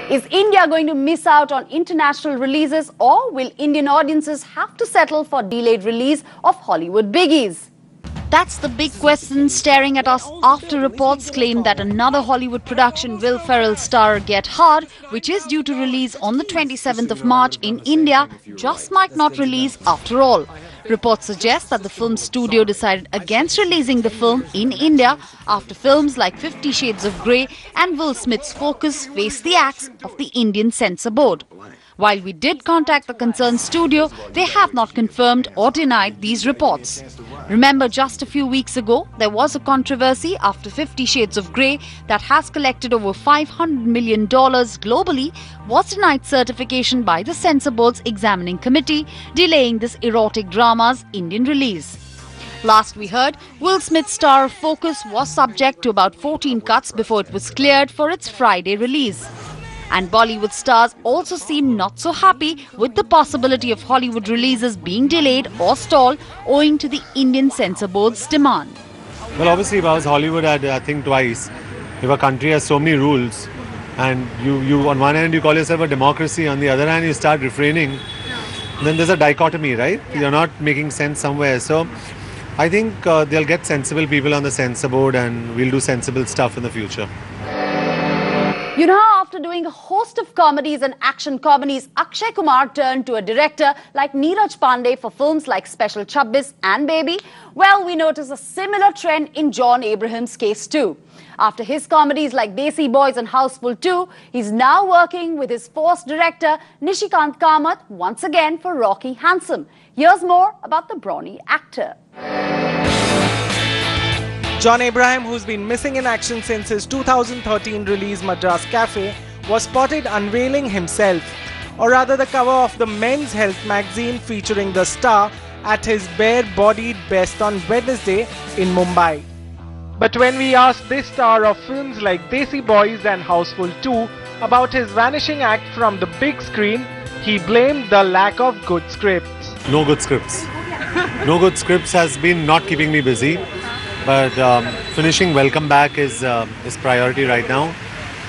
Is India going to miss out on international releases, or will Indian audiences have to settle for delayed release of Hollywood biggies? That's the big question staring at us after reports claim that another Hollywood production Will Ferrell's star Get Hard, which is due to release on the 27th of March in India, just might not release after all. Reports suggest that the film studio decided against releasing the film in India after films like 50 Shades of Grey and Will Smith's Focus faced the axe of the Indian censor board. While we did contact the concerned studio, they have not confirmed or denied these reports. Remember, just a few weeks ago, there was a controversy after 50 Shades of Grey that has collected over $500 million globally was denied certification by the censor board's examining committee, delaying this erotic drama's Indian release. Last we heard, Will Smith's star Focus was subject to about 14 cuts before it was cleared for its Friday release. And Bollywood stars also seem not so happy with the possibility of Hollywood releases being delayed or stalled owing to the Indian censor board's demand. Well, obviously, because Hollywood had, I think, twice. If a country has so many rules, and you on one hand you call yourself a democracy, on the other hand you start refraining, then there's a dichotomy, right? You're not making sense somewhere. So I think they'll get sensible people on the censor board, and we'll do sensible stuff in the future. You know, after doing a host of comedies and action comedies, Akshay Kumar turned to a director like Neeraj Pandey for films like Special Chabbis and Baby. Well, we notice a similar trend in John Abraham's case too. After his comedies like Desi Boys and Houseful 2, he's now working with his force director Nishikant Kamath once again for Rocky Handsome. Here's more about the brawny actor. John Abraham, who's been missing in action since his 2013 release Madras Cafe, was spotted unveiling himself, or rather the cover of the Men's Health magazine featuring the star at his bare-bodied best on Wednesday in Mumbai. But when we asked this star of films like Desi Boys and Houseful 2 about his vanishing act from the big screen, he blamed the lack of good scripts. No good scripts. No good scripts has been not keeping me busy. But finishing Welcome Back is priority right now,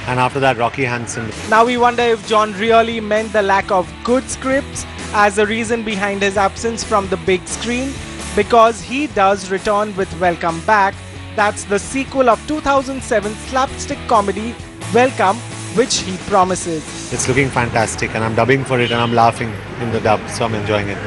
and after that Rocky Handsome. Now we wonder if John really meant the lack of good scripts as a reason behind his absence from the big screen, because he does return with Welcome Back. That's the sequel of 2007 slapstick comedy Welcome, which he promises. It's looking fantastic, and I'm dubbing for it and I'm laughing in the dub, so I'm enjoying it.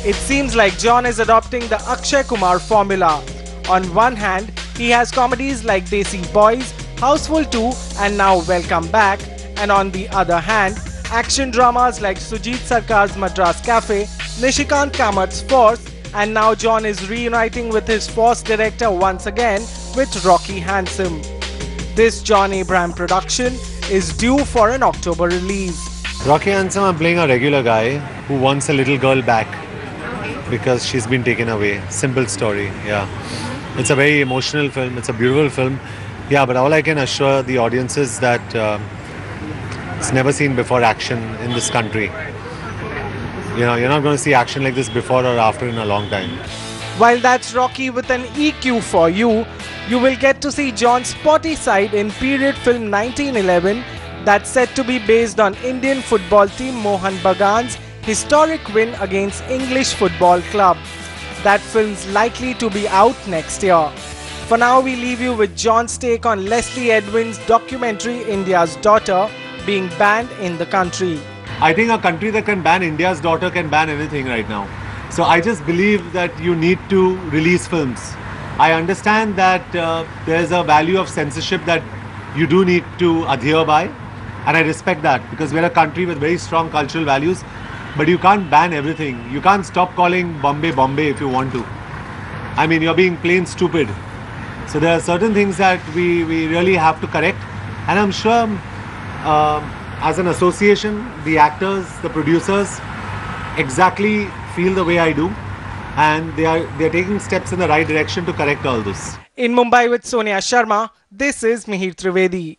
It seems like John is adopting the Akshay Kumar formula. On one hand, he has comedies like Desi Boys, Houseful 2 and now Welcome Back, and on the other hand, action dramas like Sujit Sarkar's Madras Cafe, Nishikant Kamath's Force, and now John is reuniting with his Force director once again with Rocky Handsome. This John Abraham production is due for an October release. Rocky Handsome, I'm playing a regular guy who wants a little girl back because she's been taken away. Simple story, yeah. It's a very emotional film, it's a beautiful film. Yeah, but all I can assure the audience is that it's never seen before action in this country. You know, you're not going to see action like this before or after in a long time. While that's Rocky with an EQ for you, you will get to see John's spotty side in period film 1911 that's said to be based on Indian football team Mohan Bagan's historic win against English Football Club. That film's likely to be out next year. For now, we leave you with John's take on Leslie Edwin's documentary India's Daughter being banned in the country. I think a country that can ban India's Daughter can ban anything right now. So I just believe that you need to release films. I understand that there's a value of censorship that you do need to adhere by, and I respect that because we're a country with very strong cultural values. But you can't ban everything. You can't stop calling Bombay Bombay if you want to. I mean, you're being plain stupid. So there are certain things that we really have to correct. And I'm sure as an association, the actors, the producers exactly feel the way I do. And they're taking steps in the right direction to correct all this. In Mumbai with Sonia Sharma, this is Mihir Trivedi.